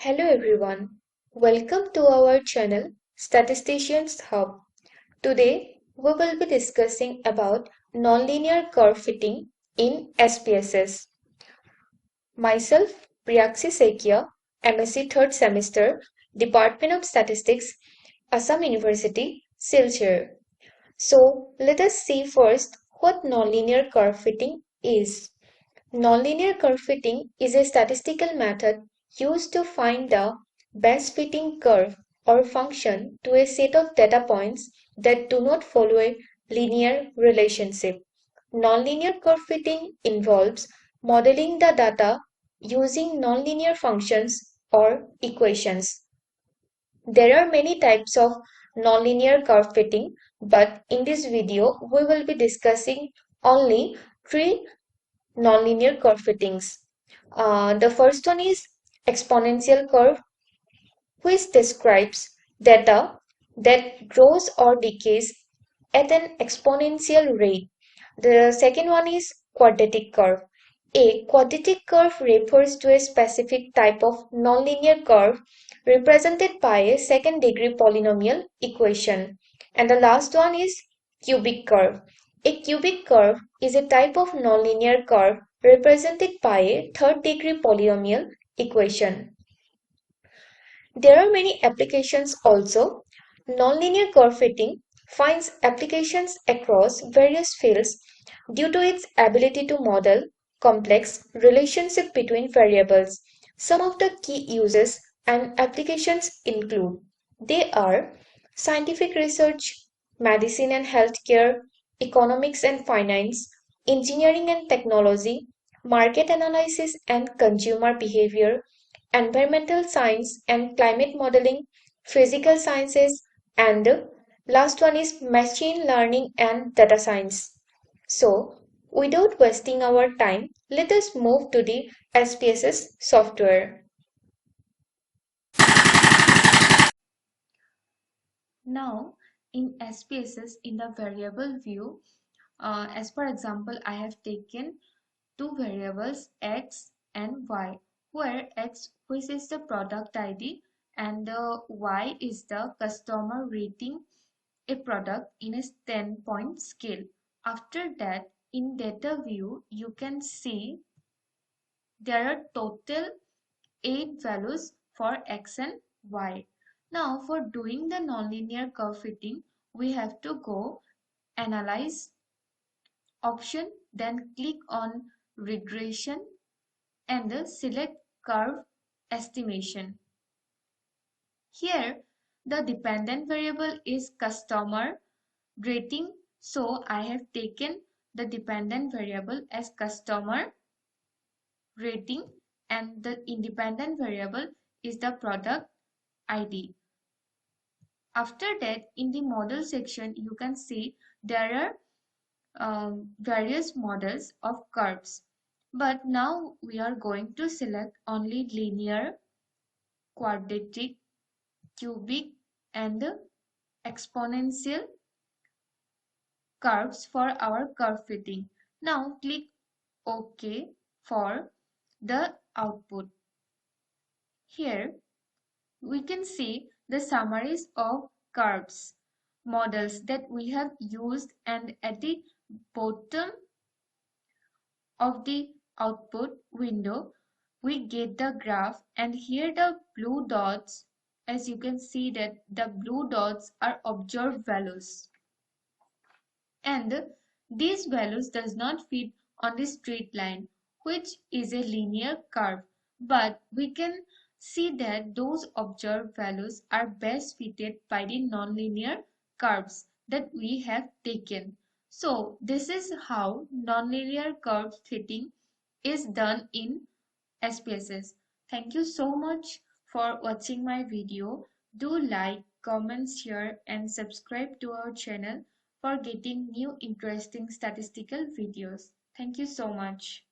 Hello everyone. Welcome to our channel Statisticians Hub. Today we will be discussing about nonlinear curve fitting in SPSS. Myself, Priyaksi Sekia, MSc 3rd semester, Department of Statistics, Assam University, Silchar. So let us see first what nonlinear curve fitting is. Nonlinear curve fitting is a statistical method used to find the best fitting curve or function to a set of data points that do not follow a linear relationship. Nonlinear curve fitting involves modeling the data using nonlinear functions or equations. There are many types of nonlinear curve fitting, but in this video we will be discussing only three nonlinear curve fittings. The first one is exponential curve, which describes data that grows or decays at an exponential rate. The second one is quadratic curve. A quadratic curve refers to a specific type of nonlinear curve represented by a second degree polynomial equation. And the last one is cubic curve. A cubic curve is a type of nonlinear curve represented by a third degree polynomial equation. There are many applications also. Nonlinear curve fitting finds applications across various fields due to its ability to model complex relationships between variables. Some of the key uses and applications include they are scientific research, medicine and healthcare, economics and finance, engineering and technology, market analysis and consumer behavior, environmental science and climate modeling, physical sciences, and last one is machine learning and data science. So, without wasting our time, let us move to the SPSS software. Now, in SPSS, in the variable view, as for example, I have taken two variables x and y, where x, which is the product ID, and y is the customer rating a product in a 10-point scale. After that, in data view, you can see there are total 8 values for x and y. Now, for doing the nonlinear curve fitting, we have to go analyze option, then click on regression and select curve estimation. Here, the dependent variable is customer rating, so I have taken the dependent variable as customer rating, and the independent variable is the product ID. After that, in the model section, you can see there are various models of curves. But now we are going to select only linear, quadratic, cubic, and exponential curves for our curve fitting. Now click OK for the output. Here we can see the summaries of curves models that we have used, and at the bottom of the output window we get the graph, and here the blue dots, as you can see that the blue dots are observed values, and these values does not fit on the straight line, which is a linear curve, but we can see that those observed values are best fitted by the nonlinear curves that we have taken. So this is how nonlinear curve fitting is done in SPSS. Thank you so much for watching my video. Do like, comment, share and subscribe to our channel for getting new interesting statistical videos. Thank you so much.